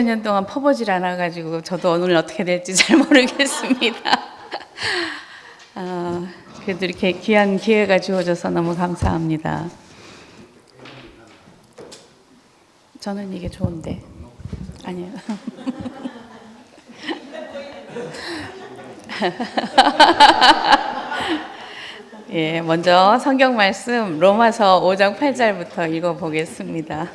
년 동안 퍼보질 않아가지고 저도 오늘 어떻게 될지 잘 모르겠습니다. 그래도 이렇게 귀한 기회가 주어져서 너무 감사합니다. 저는 이게 좋은데 아니요. 예, 먼저 성경 말씀 로마서 5장 8절부터 읽어보겠습니다.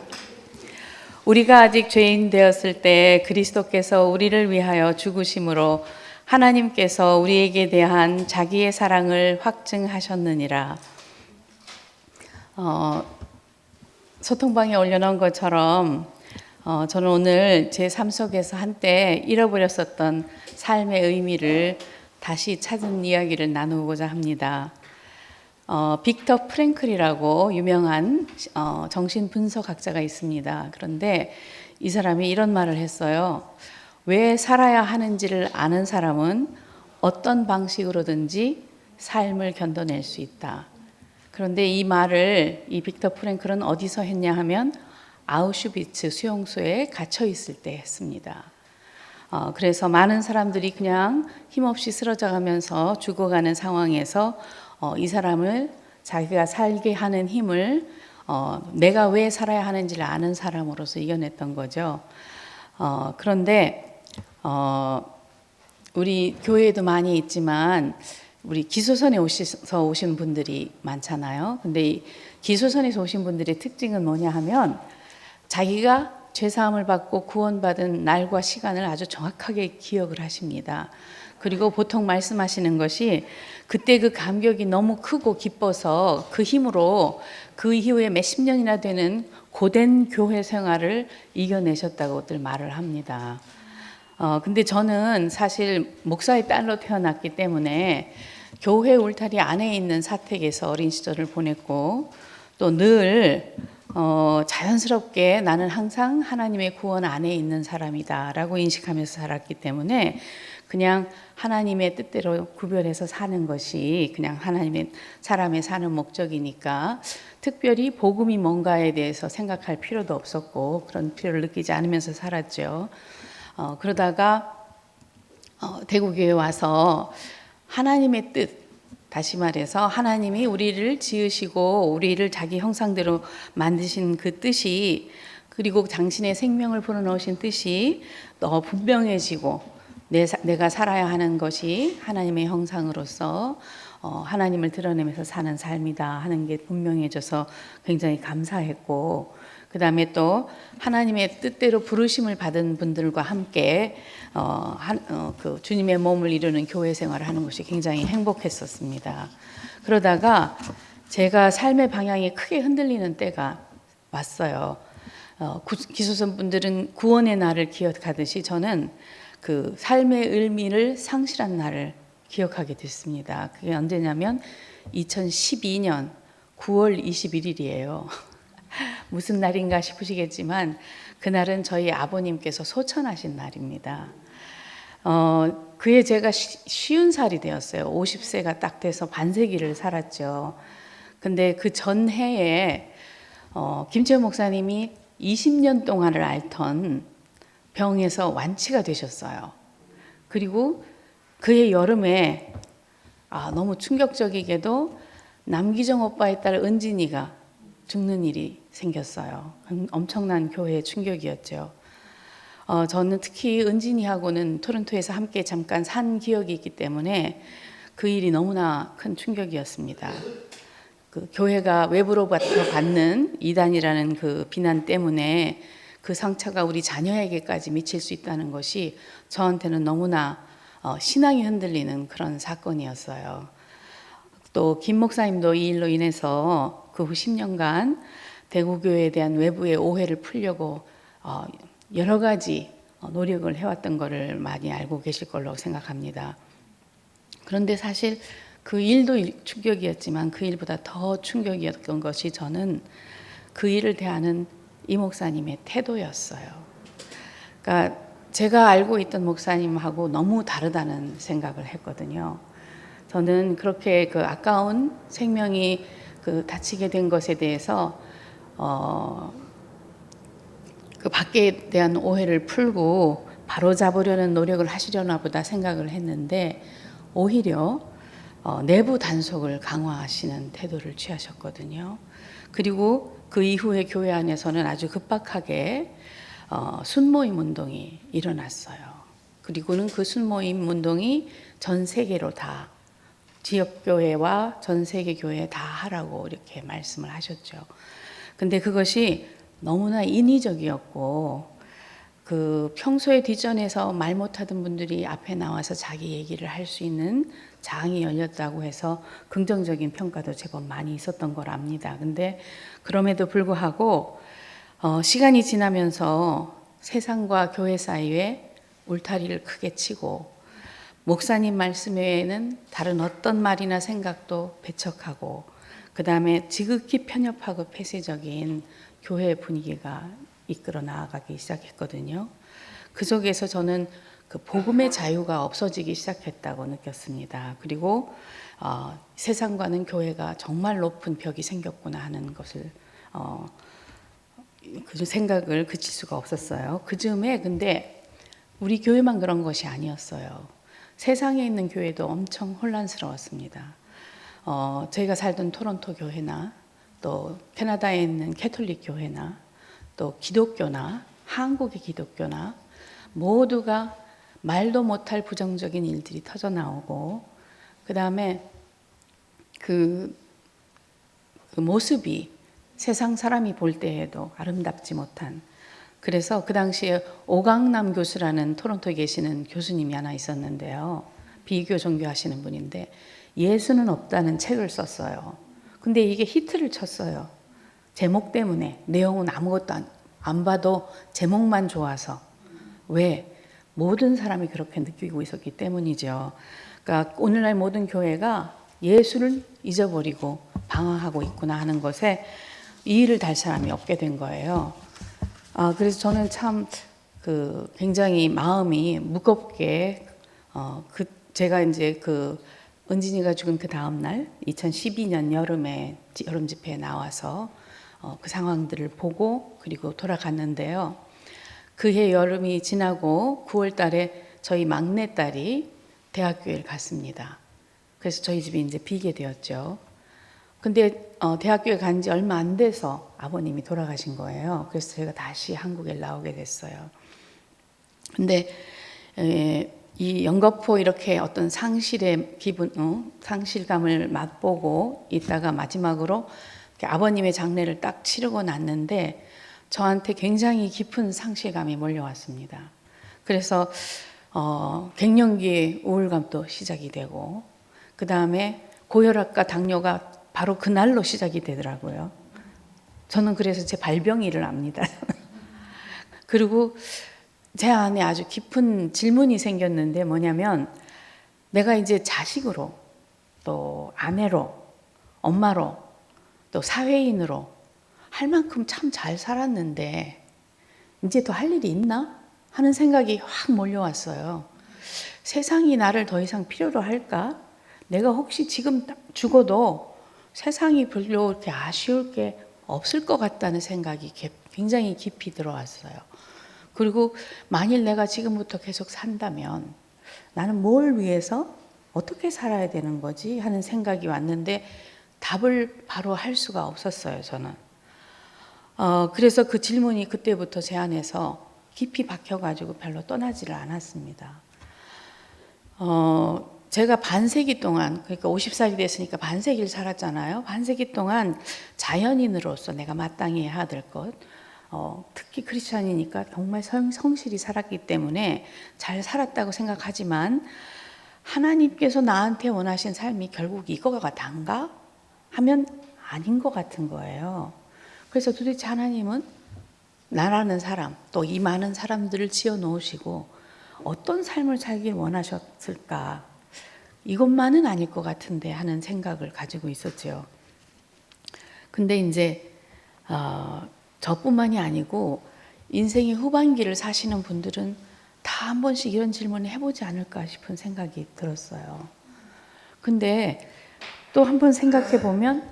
우리가 아직 죄인 되었을 때 그리스도께서 우리를 위하여 죽으심으로 하나님께서 우리에게 대한 자기의 사랑을 확증하셨느니라. 소통방에 올려놓은 것처럼 저는 오늘 제 삶 속에서 한때 잃어버렸었던 삶의 의미를 다시 찾은 이야기를 나누고자 합니다. 빅터 프랭클이라고 유명한 정신분석학자가 있습니다. 그런데 이 사람이 이런 말을 했어요. 왜 살아야 하는지를 아는 사람은 어떤 방식으로든지 삶을 견뎌낼 수 있다. 그런데 이 말을 이 빅터 프랭클은 어디서 했냐 하면 아우슈비츠 수용소에 갇혀 있을 때 했습니다. 그래서 많은 사람들이 그냥 힘없이 쓰러져가면서 죽어가는 상황에서 이 사람을 자기가 살게 하는 힘을 내가 왜 살아야 하는지를 아는 사람으로서 이겨냈던 거죠. 그런데 우리 교회에도 많이 있지만 우리 기소선에 오신 분들이 많잖아요. 근데 이 기소선에서 오신 분들의 특징은 뭐냐 하면 자기가 죄사함을 받고 구원받은 날과 시간을 아주 정확하게 기억을 하십니다. 그리고 보통 말씀하시는 것이 그때 그 감격이 너무 크고 기뻐서 그 힘으로 그 이후에 몇십 년이나 되는 고된 교회 생활을 이겨내셨다고들 말을 합니다. 근데 저는 사실 목사의 딸로 태어났기 때문에 교회 울타리 안에 있는 사택에서 어린 시절을 보냈고 또 늘 자연스럽게 나는 항상 하나님의 구원 안에 있는 사람이다라고 인식하면서 살았기 때문에 그냥 하나님의 뜻대로 구별해서 사는 것이 그냥 하나님의 사람의 사는 목적이니까 특별히 복음이 뭔가에 대해서 생각할 필요도 없었고 그런 필요를 느끼지 않으면서 살았죠. 그러다가 대구교회 와서 하나님의 뜻, 다시 말해서 하나님이 우리를 지으시고 우리를 자기 형상대로 만드신 그 뜻이 그리고 당신의 생명을 불어넣으신 뜻이 더 분명해지고 내가 살아야 하는 것이 하나님의 형상으로서 하나님을 드러내면서 사는 삶이다 하는 게 분명해져서 굉장히 감사했고 그 다음에 또 하나님의 뜻대로 부르심을 받은 분들과 함께 그 주님의 몸을 이루는 교회 생활을 하는 것이 굉장히 행복했었습니다. 그러다가 제가 삶의 방향이 크게 흔들리는 때가 왔어요. 기소선 분들은 구원의 날을 기억하듯이 저는 그 삶의 의미를 상실한 날을 기억하게 됐습니다. 그게 언제냐면 2012년 9월 21일이에요. 무슨 날인가 싶으시겠지만 그날은 저희 아버님께서 소천하신 날입니다. 그해 제가 50살이 되었어요. 50세가 딱 돼서 반세기를 살았죠. 근데 그 전해에 김채호 목사님이 20년 동안을 앓던 병에서 완치가 되셨어요. 그리고 그해 여름에 너무 충격적이게도 남기정 오빠의 딸 은진이가 죽는 일이 생겼어요. 엄청난 교회의 충격이었죠. 저는 특히 은진이하고는 토론토에서 함께 잠깐 산 기억이 있기 때문에 그 일이 너무나 큰 충격이었습니다. 그 교회가 외부로부터 받는 이단이라는 그 비난 때문에 그 상처가 우리 자녀에게까지 미칠 수 있다는 것이 저한테는 너무나 신앙이 흔들리는 그런 사건이었어요. 또 김 목사님도 이 일로 인해서 그 후 10년간 대구교회에 대한 외부의 오해를 풀려고 여러 가지 노력을 해왔던 것을 많이 알고 계실 걸로 생각합니다. 그런데 사실 그 일도 충격이었지만 그 일보다 더 충격이었던 것이 저는 그 일을 대하는 이 목사님의 태도였어요. 그러니까 제가 알고 있던 목사님하고 너무 다르다는 생각을 했거든요. 저는 그렇게 그 아까운 생명이 그 다치게 된 것에 대해서 그 밖에 대한 오해를 풀고 바로 잡으려는 노력을 하시려나 보다 생각을 했는데 오히려 내부 단속을 강화하시는 태도를 취하셨거든요. 그리고 그 이후에 교회 안에서는 아주 급박하게 순모임 운동이 일어났어요. 그리고는 그 순모임 운동이 전 세계로 다 지역교회와 전 세계 교회에 다 하라고 이렇게 말씀을 하셨죠. 근데 그것이 너무나 인위적이었고 그 평소에 뒷전에서 말 못하던 분들이 앞에 나와서 자기 얘기를 할 수 있는 장이 열렸다고 해서 긍정적인 평가도 제법 많이 있었던 걸 압니다. 근데 그럼에도 불구하고 시간이 지나면서 세상과 교회 사이에 울타리를 크게 치고 목사님 말씀 외에는 다른 어떤 말이나 생각도 배척하고 그 다음에 지극히 편협하고 폐쇄적인 교회 분위기가 이끌어 나아가기 시작했거든요. 그 속에서 저는 그 복음의 자유가 없어지기 시작했다고 느꼈습니다. 그리고 세상과는 교회가 정말 높은 벽이 생겼구나 하는 것을 그 생각을 그칠 수가 없었어요. 그 즈음에 근데 우리 교회만 그런 것이 아니었어요. 세상에 있는 교회도 엄청 혼란스러웠습니다. 저희가 살던 토론토 교회나 또 캐나다에 있는 캐톨릭 교회나 또 기독교나 한국의 기독교나 모두가 말도 못할 부정적인 일들이 터져 나오고 그 다음에 그 모습이 세상 사람이 볼 때에도 아름답지 못한 그래서 그 당시에 오강남 교수라는 토론토에 계시는 교수님이 하나 있었는데요. 비교 종교 하시는 분인데 예수는 없다는 책을 썼어요. 근데 이게 히트를 쳤어요. 제목 때문에 내용은 아무것도 안 봐도 제목만 좋아서 왜? 모든 사람이 그렇게 느끼고 있었기 때문이죠. 그러니까 오늘날 모든 교회가 예수를 잊어버리고 방황하고 있구나 하는 것에 이의를 달 사람이 없게 된 거예요. 그래서 저는 참 굉장히 마음이 무겁게 제가 이제 은진이가 죽은 그 다음 날 2012년 여름에 여름 집회에 나와서 그 상황들을 보고 그리고 돌아갔는데요. 그해 여름이 지나고 9월 달에 저희 막내딸이 대학교에 갔습니다. 그래서 저희 집이 이제 비게 되었죠. 근데 대학교에 간 지 얼마 안 돼서 아버님이 돌아가신 거예요. 그래서 제가 다시 한국에 나오게 됐어요. 근데 이 연거푸 이렇게 어떤 상실의 기분, 상실감을 맛보고 있다가 마지막으로 아버님의 장례를 딱 치르고 났는데 저한테 굉장히 깊은 상실감이 몰려왔습니다. 그래서 갱년기의 우울감도 시작이 되고 그 다음에 고혈압과 당뇨가 바로 그날로 시작이 되더라고요. 저는 그래서 제 발병일을 압니다. 그리고 제 안에 아주 깊은 질문이 생겼는데 뭐냐면 내가 이제 자식으로 또 아내로 엄마로 또 사회인으로 할 만큼 참 잘 살았는데 이제 더 할 일이 있나? 하는 생각이 확 몰려왔어요. 세상이 나를 더 이상 필요로 할까? 내가 혹시 지금 죽어도 세상이 별로 이렇게 아쉬울 게 없을 것 같다는 생각이 굉장히 깊이 들어왔어요. 그리고 만일 내가 지금부터 계속 산다면 나는 뭘 위해서 어떻게 살아야 되는 거지 하는 생각이 왔는데 답을 바로 할 수가 없었어요, 저는. 그래서 그 질문이 그때부터 제 안에서 깊이 박혀가지고 별로 떠나지를 않았습니다. 제가 반세기 동안, 그러니까 50살이 됐으니까 반세기를 살았잖아요. 반세기 동안 자연인으로서 내가 마땅히 해야 될 것, 특히 크리스찬이니까 정말 성실히 살았기 때문에 잘 살았다고 생각하지만 하나님께서 나한테 원하신 삶이 결국 이거가 단가? 하면 아닌 것 같은 거예요. 그래서 도대체 하나님은 나라는 사람, 또 이 많은 사람들을 지어 놓으시고 어떤 삶을 살길 원하셨을까? 이것만은 아닐 것 같은데 하는 생각을 가지고 있었죠. 근데 이제 저뿐만이 아니고 인생의 후반기를 사시는 분들은 다 한 번씩 이런 질문을 해보지 않을까 싶은 생각이 들었어요. 근데 또 한 번 생각해 보면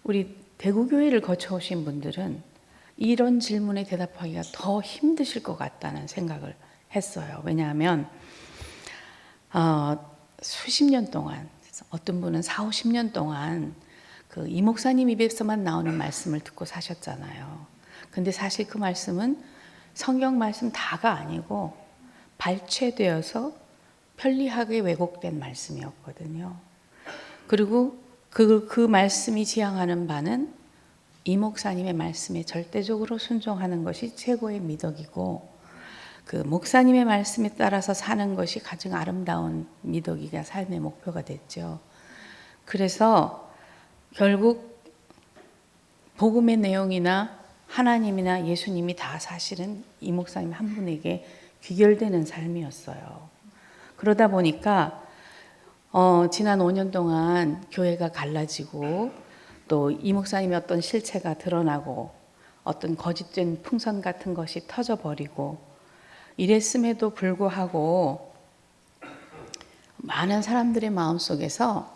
우리 대구교회를 거쳐오신 분들은 이런 질문에 대답하기가 더 힘드실 것 같다는 생각을 했어요. 왜냐하면 수십 년 동안, 어떤 분은 4, 50년 동안 그 이 목사님 입에서만 나오는 말씀을 듣고 사셨잖아요. 근데 사실 그 말씀은 성경 말씀 다가 아니고 발췌되어서 편리하게 왜곡된 말씀이었거든요. 그리고 그 말씀이 지향하는 바는 이 목사님의 말씀에 절대적으로 순종하는 것이 최고의 미덕이고, 그 목사님의 말씀에 따라서 사는 것이 가장 아름다운 미덕이가 삶의 목표가 됐죠. 그래서 결국 복음의 내용이나 하나님이나 예수님이 다 사실은 이 목사님 한 분에게 귀결되는 삶이었어요. 그러다 보니까 지난 5년 동안 교회가 갈라지고 또 이 목사님의 어떤 실체가 드러나고 어떤 거짓된 풍선 같은 것이 터져버리고 이랬음에도 불구하고 많은 사람들의 마음속에서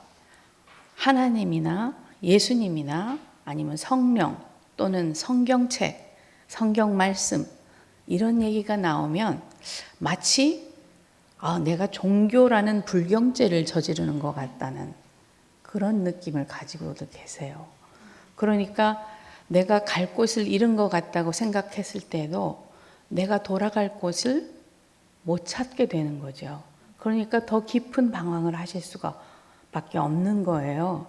하나님이나 예수님이나 아니면 성령 또는 성경책, 성경 말씀 이런 얘기가 나오면 마치 내가 종교라는 불경죄를 저지르는 것 같다는 그런 느낌을 가지고도 계세요. 그러니까 내가 갈 곳을 잃은 것 같다고 생각했을 때도 내가 돌아갈 곳을 못 찾게 되는 거죠. 그러니까 더 깊은 방황을 하실 수가 밖에 없는 거예요.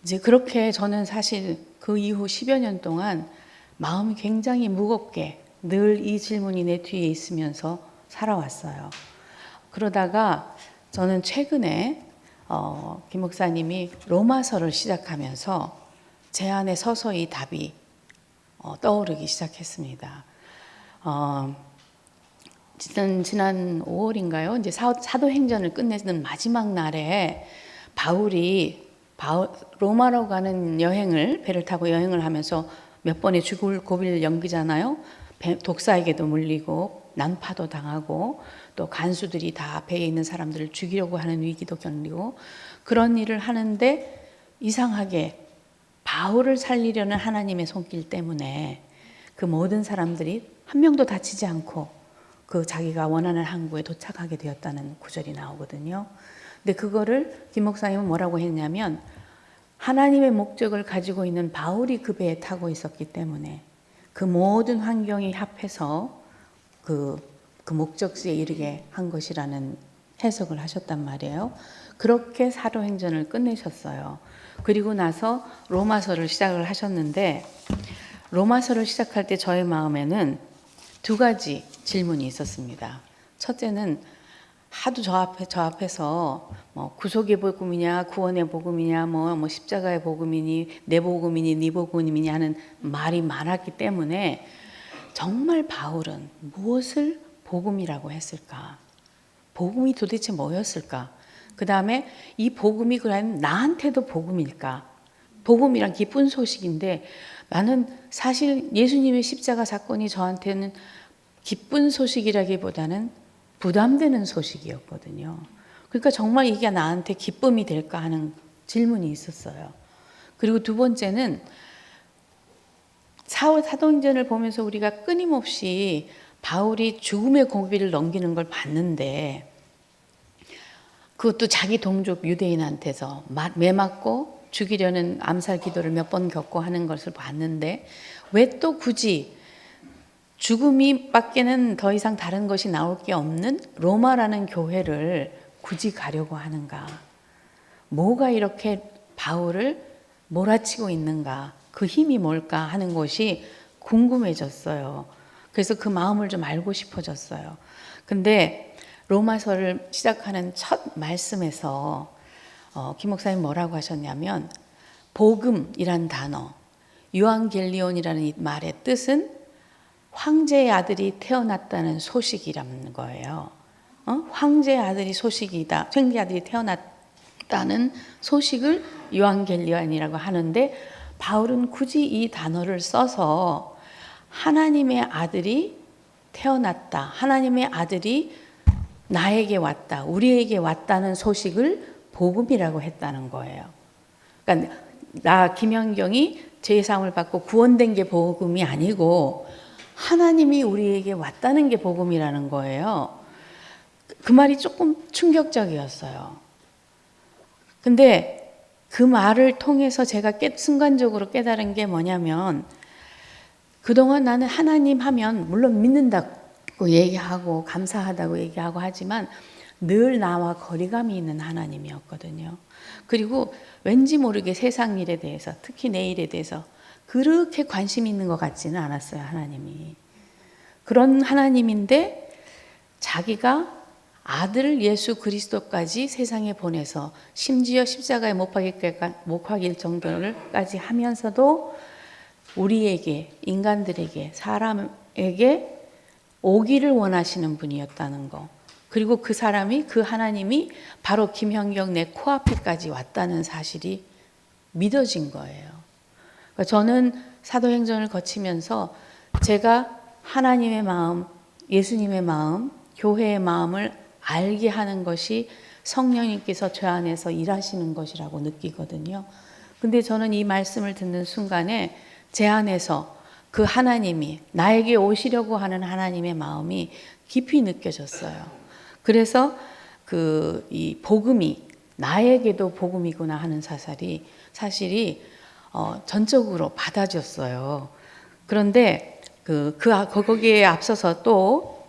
이제 그렇게 저는 사실 그 이후 10여 년 동안 마음이 굉장히 무겁게 늘 이 질문이 내 뒤에 있으면서 살아왔어요. 그러다가 저는 최근에 김 목사님이 로마서를 시작하면서 제 안에 서서히 답이 떠오르기 시작했습니다. 지난 5월인가요? 이제 사도행전을 끝내는 마지막 날에 바울이 로마로 가는 여행을 배를 타고 여행을 하면서 몇 번의 죽을 고비를 넘기잖아요. 독사에게도 물리고 난파도 당하고 또 간수들이 다 배에 있는 사람들을 죽이려고 하는 위기도 겪고 그런 일을 하는데 이상하게 바울을 살리려는 하나님의 손길 때문에 그 모든 사람들이 한 명도 다치지 않고 그 자기가 원하는 항구에 도착하게 되었다는 구절이 나오거든요. 근데 그거를 김 목사님은 뭐라고 했냐면 하나님의 목적을 가지고 있는 바울이 그 배에 타고 있었기 때문에 그 모든 환경이 합해서 그 목적지에 이르게 한 것이라는 해석을 하셨단 말이에요. 그렇게 사도행전을 끝내셨어요. 그리고 나서 로마서를 시작을 하셨는데 로마서를 시작할 때 저의 마음에는 두 가지 질문이 있었습니다. 첫째는 하도 저 앞에서 뭐 구속의 복음이냐 구원의 복음이냐 뭐 십자가의 복음이니 내 복음이니 네 복음이니 하는 말이 많았기 때문에 정말 바울은 무엇을 복음이라고 했을까? 복음이 도대체 뭐였을까? 그 다음에 이 복음이 그럼 나한테도 복음일까? 복음이란 기쁜 소식인데 나는 사실 예수님의 십자가 사건이 저한테는 기쁜 소식이라기보다는 부담되는 소식이었거든요. 그러니까 정말 이게 나한테 기쁨이 될까 하는 질문이 있었어요. 그리고 두 번째는 사도행전을 보면서 우리가 끊임없이 바울이 죽음의 고비를 넘기는 걸 봤는데 그것도 자기 동족 유대인한테서 매맞고 죽이려는 암살 기도를 몇 번 겪고 하는 것을 봤는데 왜 또 굳이 죽음이 밖에는 더 이상 다른 것이 나올 게 없는 로마라는 교회를 굳이 가려고 하는가? 뭐가 이렇게 바울을 몰아치고 있는가? 그 힘이 뭘까 하는 것이 궁금해졌어요. 그래서 그 마음을 좀 알고 싶어졌어요. 근데 로마서를 시작하는 첫 말씀에서 김 목사님 뭐라고 하셨냐면 복음이란 단어, 유앙겔리온이라는 이 말의 뜻은 황제의 아들이 태어났다는 소식이라는 거예요. 황제의 아들이 황제의 아들이 태어났다는 소식을 유앙겔리온이라고 하는데 바울은 굳이 이 단어를 써서 하나님의 아들이 태어났다. 하나님의 아들이 나에게 왔다. 우리에게 왔다는 소식을 복음이라고 했다는 거예요. 그러니까 나 김연경이 죄사함을 받고 구원된 게 복음이 아니고 하나님이 우리에게 왔다는 게 복음이라는 거예요. 그 말이 조금 충격적이었어요. 근데 그 말을 통해서 제가 순간적으로 깨달은 게 뭐냐면, 그동안 나는 하나님 하면 물론 믿는다고 얘기하고 감사하다고 얘기하고 하지만 늘 나와 거리감이 있는 하나님이었거든요. 그리고 왠지 모르게 세상 일에 대해서, 특히 내 일에 대해서 그렇게 관심 있는 것 같지는 않았어요, 하나님이. 그런 하나님인데 자기가 아들 예수 그리스도까지 세상에 보내서 심지어 십자가에 못 박일 정도를까지 하면서도 우리에게, 인간들에게, 사람에게 오기를 원하시는 분이었다는 거. 그리고 그 사람이, 그 하나님이 바로 김현경 내 코앞에까지 왔다는 사실이 믿어진 거예요. 그러니까 저는 사도행전을 거치면서 제가 하나님의 마음, 예수님의 마음, 교회의 마음을 알게 하는 것이 성령님께서 저 안에서 일하시는 것이라고 느끼거든요. 근데 저는 이 말씀을 듣는 순간에 제 안에서 그 하나님이, 나에게 오시려고 하는 하나님의 마음이 깊이 느껴졌어요. 그래서 이 복음이 나에게도 복음이구나 하는 사실이 전적으로 받아졌어요. 그런데 거기에 앞서서 또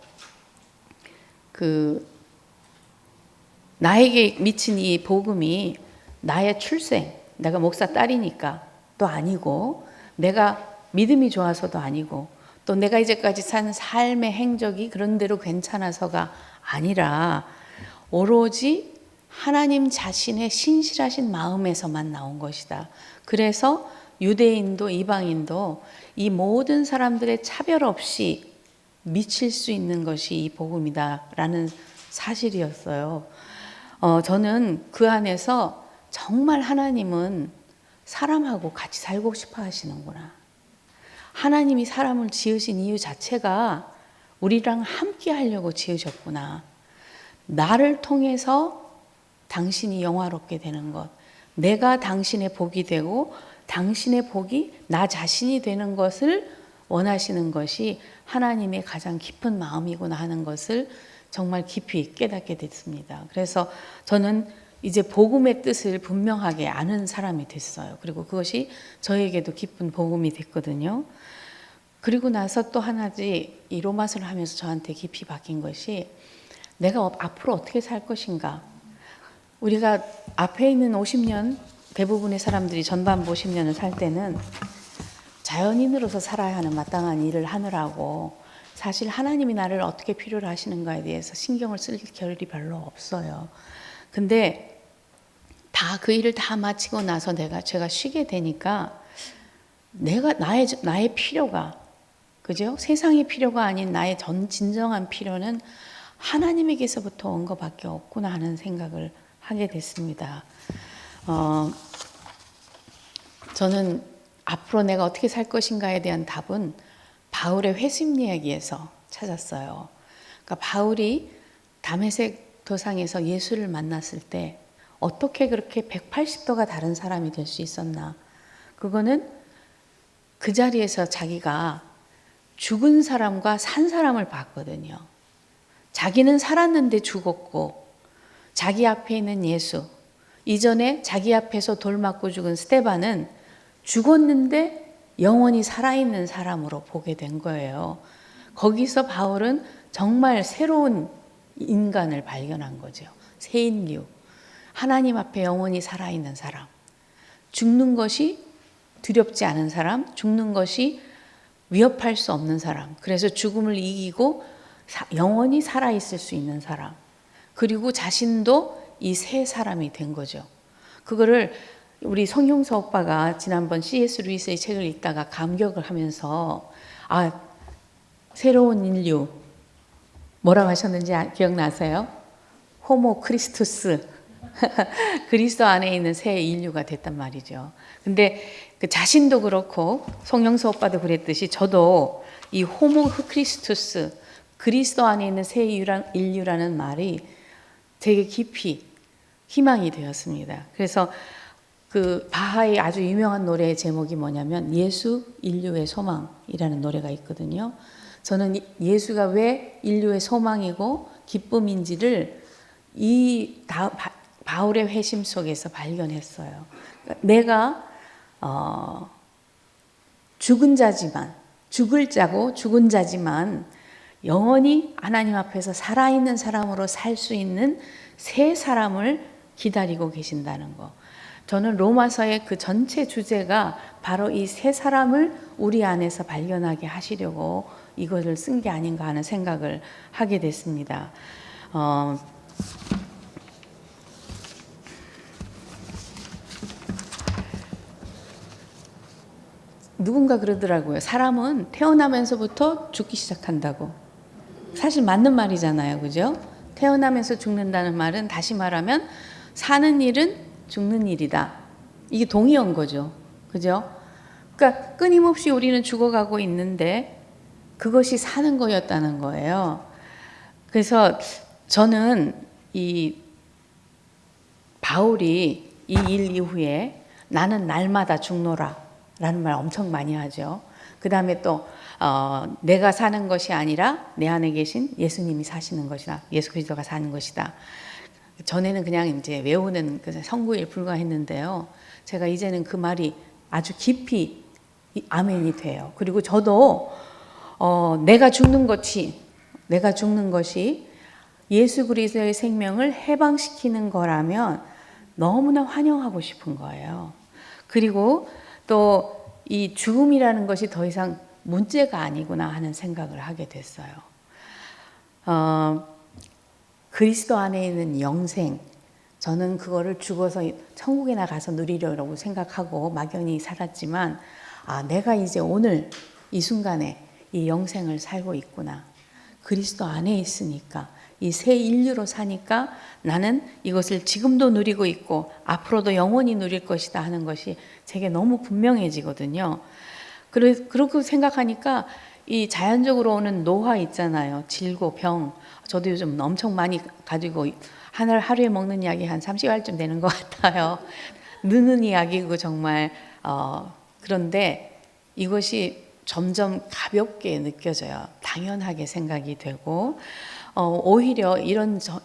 나에게 미친 이 복음이 나의 출생, 내가 목사 딸이니까 또 아니고, 내가 믿음이 좋아서도 아니고, 또 내가 이제까지 산 삶의 행적이 그런대로 괜찮아서가 아니라 오로지 하나님 자신의 신실하신 마음에서만 나온 것이다. 그래서 유대인도 이방인도 이 모든 사람들의 차별 없이 미칠 수 있는 것이 이 복음이다라는 사실이었어요. 저는 그 안에서 정말 하나님은 사람하고 같이 살고 싶어 하시는구나. 하나님이 사람을 지으신 이유 자체가 우리랑 함께 하려고 지으셨구나. 나를 통해서 당신이 영화롭게 되는 것, 내가 당신의 복이 되고 당신의 복이 나 자신이 되는 것을 원하시는 것이 하나님의 가장 깊은 마음이구나 하는 것을 정말 깊이 깨닫게 됐습니다. 그래서 저는 이제 복음의 뜻을 분명하게 아는 사람이 됐어요. 그리고 그것이 저에게도 기쁜 복음이 됐거든요. 그리고 나서 또 하나지, 이 로마서를 하면서 저한테 깊이 박힌 것이, 내가 앞으로 어떻게 살 것인가. 우리가 앞에 있는 50년, 대부분의 사람들이 전반부 50년을 살 때는 자연인으로서 살아야 하는 마땅한 일을 하느라고 사실 하나님이 나를 어떻게 필요로 하시는가에 대해서 신경을 쓸 겨를이 별로 없어요. 근데 다 그 일을 다 마치고 나서 제가 쉬게 되니까 나의 필요가, 그죠? 세상의 필요가 아닌 나의 진정한 필요는 하나님에게서부터 온 것밖에 없구나 하는 생각을 하게 됐습니다. 저는 앞으로 내가 어떻게 살 것인가에 대한 답은 바울의 회심 이야기에서 찾았어요. 그러니까 바울이 다메섹 도상에서 예수를 만났을 때 어떻게 그렇게 180도가 다른 사람이 될 수 있었나? 그거는 그 자리에서 자기가 죽은 사람과 산 사람을 봤거든요. 자기는 살았는데 죽었고, 자기 앞에 있는 예수, 이전에 자기 앞에서 돌 맞고 죽은 스데반은 죽었는데 영원히 살아있는 사람으로 보게 된 거예요. 거기서 바울은 정말 새로운 인간을 발견한 거죠. 새 인류. 하나님 앞에 영원히 살아있는 사람. 죽는 것이 두렵지 않은 사람. 죽는 것이 위협할 수 없는 사람. 그래서 죽음을 이기고 영원히 살아있을 수 있는 사람. 그리고 자신도 이 새 사람이 된 거죠. 그거를 우리 성용서 오빠가 지난번 C.S. 루이스의 책을 읽다가 감격을 하면서, 새로운 인류, 뭐라고 하셨는지 기억나세요? 호모 크리스투스. 그리스도 안에 있는 새 인류가 됐단 말이죠. 근데 그 자신도 그렇고 성영서 오빠도 그랬듯이 저도 이 호모 크리스투스, 그리스도 안에 있는 새 인류라는 말이 되게 깊이 희망이 되었습니다. 그래서 그 바하의 아주 유명한 노래의 제목이 뭐냐면 예수 인류의 소망이라는 노래가 있거든요. 저는 예수가 왜 인류의 소망이고 기쁨인지를 이 바울의 회심 속에서 발견했어요. 내가 죽은 자지만, 죽을 자고 죽은 자지만 영원히 하나님 앞에서 살아있는 사람으로 살 수 있는 새 사람을 기다리고 계신다는 거. 저는 로마서의 그 전체 주제가 바로 이 새 사람을 우리 안에서 발견하게 하시려고 이것을 쓴 게 아닌가 하는 생각을 하게 됐습니다. 누군가 그러더라고요. 사람은 태어나면서부터 죽기 시작한다고. 사실 맞는 말이잖아요. 그죠? 태어나면서 죽는다는 말은 다시 말하면 사는 일은 죽는 일이다. 이게 동의어인 거죠. 그죠? 그러니까 끊임없이 우리는 죽어가고 있는데 그것이 사는 거였다는 거예요. 그래서 저는 이 바울이 이 일 이후에 나는 날마다 죽노라 라는 말 엄청 많이 하죠. 그 다음에 또 내가 사는 것이 아니라 내 안에 계신 예수님이 사시는 것이다. 예수 그리스도가 사는 것이다. 전에는 그냥 이제 외우는 성구에 불과했는데요. 제가 이제는 그 말이 아주 깊이 아멘이 돼요. 그리고 저도 내가 죽는 것이 예수 그리스도의 생명을 해방시키는 거라면 너무나 환영하고 싶은 거예요. 그리고 또 이 죽음이라는 것이 더 이상 문제가 아니구나 하는 생각을 하게 됐어요. 그리스도 안에 있는 영생, 저는 그거를 죽어서 천국에 나가서 누리려고 생각하고 막연히 살았지만 내가 이제 오늘 이 순간에 이 영생을 살고 있구나. 그리스도 안에 있으니까 이 새 인류로 사니까 나는 이것을 지금도 누리고 있고 앞으로도 영원히 누릴 것이다 하는 것이 제게 너무 분명해지거든요. 그렇게 생각하니까 이 자연적으로 오는 노화 있잖아요. 질고 병. 저도 요즘 엄청 많이 가지고 하루에 먹는 약이 한 30알쯤 되는 것 같아요. 느는 약이고 정말 그런데 이것이 점점 가볍게 느껴져요. 당연하게 생각이 되고 오히려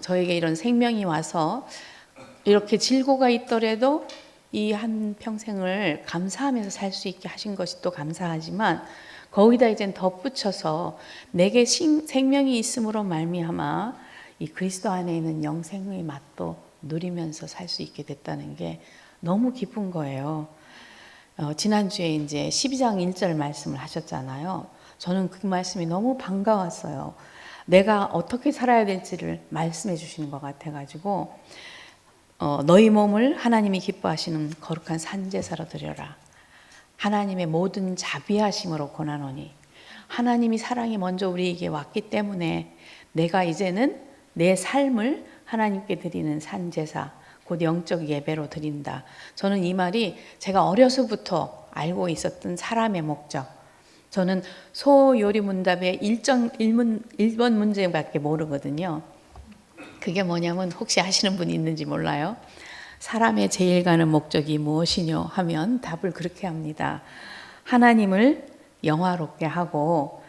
저에게 이런 생명이 와서 이렇게 질고가 있더라도 이 한 평생을 감사하면서 살 수 있게 하신 것이 또 감사하지만 거기다 이제 덧붙여서 내게 생명이 있음으로 말미암아 이 그리스도 안에 있는 영생의 맛도 누리면서 살 수 있게 됐다는 게 너무 기쁜 거예요. 지난주에 이제 12장 1절 말씀을 하셨잖아요. 저는 그 말씀이 너무 반가웠어요. 내가 어떻게 살아야 될지를 말씀해 주시는 것 같아가지고 너희 몸을 하나님이 기뻐하시는 거룩한 산제사로 드려라. 하나님의 모든 자비하심으로 권하노니 하나님이 사랑이 먼저 우리에게 왔기 때문에 내가 이제는 내 삶을 하나님께 드리는 산제사 곧 영적 예배로 드린다. 저는 이 말이 제가 어려서부터 알고 있었던 사람의 목적. 저는 소요리문답의 1번 문제밖에 모르거든요. 그게 뭐냐면 혹시 아시는 분이 있는지 몰라요. 사람의 제일 가는 목적이 무엇이뇨 하면 답을 그렇게 합니다. 하나님을 영화롭게 하고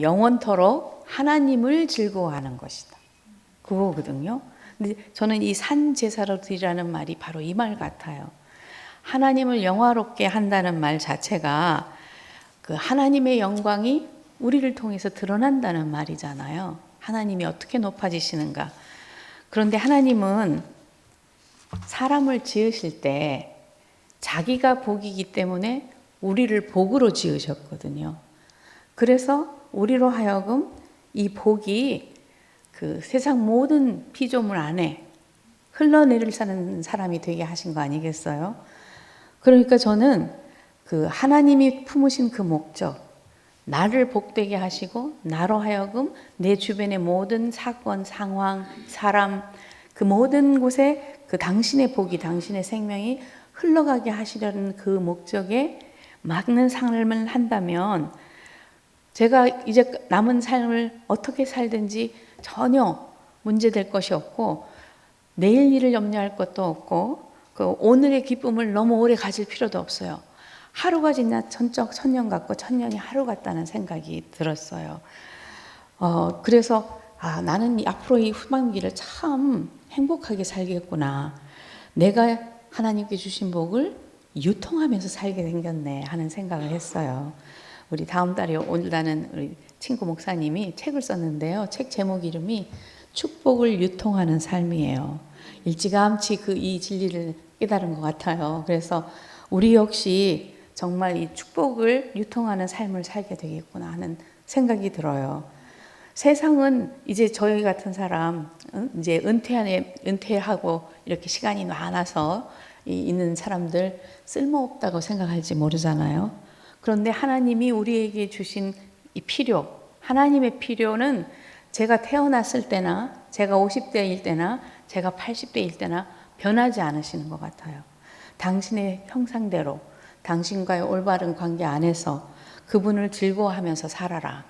영원토록 하나님을 즐거워하는 것이다. 그거거든요. 근데 저는 이 산제사로 드리라는 말이 바로 이 말 같아요. 하나님을 영화롭게 한다는 말 자체가 그 하나님의 영광이 우리를 통해서 드러난다는 말이잖아요. 하나님이 어떻게 높아지시는가. 그런데 하나님은 사람을 지으실 때 자기가 복이기 때문에 우리를 복으로 지으셨거든요. 그래서 우리로 하여금 이 복이 그 세상 모든 피조물 안에 흘러내릴 사람이 되게 하신 거 아니겠어요? 그러니까 저는 그 하나님이 품으신 그 목적, 나를 복되게 하시고 나로 하여금 내 주변의 모든 사건, 상황, 사람 그 모든 곳에 그 당신의 복이, 당신의 생명이 흘러가게 하시려는 그 목적에 맞는 삶을 한다면 제가 이제 남은 삶을 어떻게 살든지 전혀 문제될 것이 없고 내일 일을 염려할 것도 없고 그 오늘의 기쁨을 너무 오래 가질 필요도 없어요. 하루가 지나 천년 같고 천년이 하루 같다는 생각이 들었어요. 그래서 나는 앞으로 이 후반기를 참 행복하게 살겠구나. 내가 하나님께 주신 복을 유통하면서 살게 생겼네 하는 생각을 했어요. 우리 다음 달에 온다는 우리 친구 목사님이 책을 썼는데요. 책 제목 이름이 축복을 유통하는 삶이에요. 일찌감치 이 진리를 깨달은 것 같아요. 그래서 우리 역시 정말 이 축복을 유통하는 삶을 살게 되겠구나 하는 생각이 들어요. 세상은 이제 저희 같은 사람, 이제 은퇴하고 이렇게 시간이 많아서 있는 사람들 쓸모없다고 생각할지 모르잖아요. 그런데 하나님이 우리에게 주신 이 필요, 하나님의 필요는 제가 태어났을 때나 제가 50대일 때나 제가 80대일 때나 변하지 않으시는 것 같아요. 당신의 형상대로 당신과의 올바른 관계 안에서 그분을 즐거워하면서 살아라.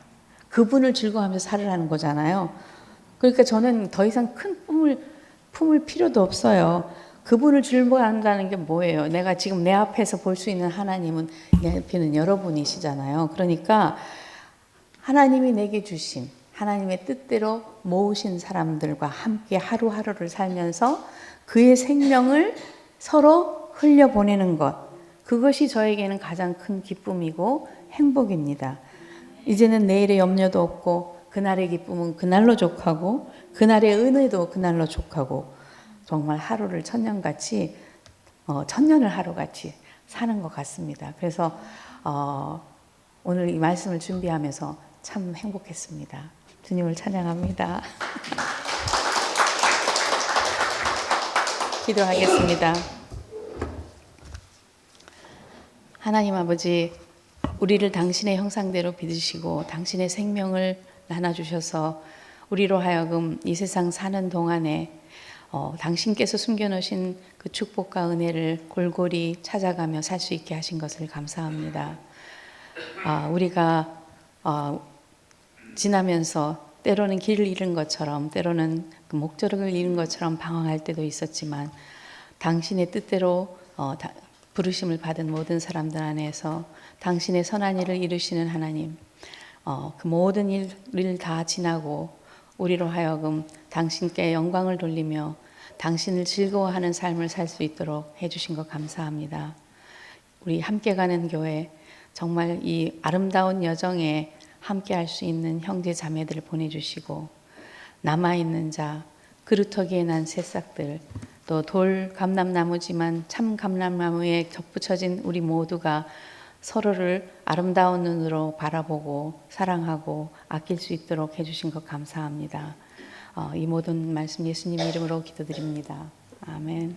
그분을 즐거워하면서 살으라는 거잖아요. 그러니까 저는 더 이상 큰 꿈을 품을 필요도 없어요. 그분을 즐거워한다는 게 뭐예요? 내가 지금 내 앞에서 볼 수 있는 하나님은 내 앞에는 여러분이시잖아요. 그러니까 하나님이 내게 주신 하나님의 뜻대로 모으신 사람들과 함께 하루하루를 살면서 그의 생명을 서로 흘려보내는 것, 그것이 저에게는 가장 큰 기쁨이고 행복입니다. 이제는 내일의 염려도 없고 그날의 기쁨은 그날로 족하고 그날의 은혜도 그날로 족하고 정말 하루를 천년같이 천년을 하루같이 사는 것 같습니다. 그래서 오늘 이 말씀을 준비하면서 참 행복했습니다. 주님을 찬양합니다. 기도하겠습니다. 하나님 아버지, 우리를 당신의 형상대로 빚으시고 당신의 생명을 나눠주셔서 우리로 하여금 이 세상 사는 동안에 당신께서 숨겨놓으신 그 축복과 은혜를 골고루 찾아가며 살 수 있게 하신 것을 감사합니다. 우리가 지나면서 때로는 길을 잃은 것처럼 때로는 그 목적을 잃은 것처럼 방황할 때도 있었지만 당신의 뜻대로 부르심을 받은 모든 사람들 안에서 당신의 선한 일을 이루시는 하나님, 그 모든 일을 다 지나고 우리로 하여금 당신께 영광을 돌리며 당신을 즐거워하는 삶을 살 수 있도록 해주신 것 감사합니다. 우리 함께 가는 교회 정말 이 아름다운 여정에 함께 할 수 있는 형제 자매들을 보내주시고 남아있는 자, 그루터기에 난 새싹들, 또 돌 감람나무지만 참 감람나무에 덧붙여진 우리 모두가 서로를 아름다운 눈으로 바라보고 사랑하고 아낄 수 있도록 해주신 것 감사합니다. 이 모든 말씀 예수님 이름으로 기도드립니다. 아멘.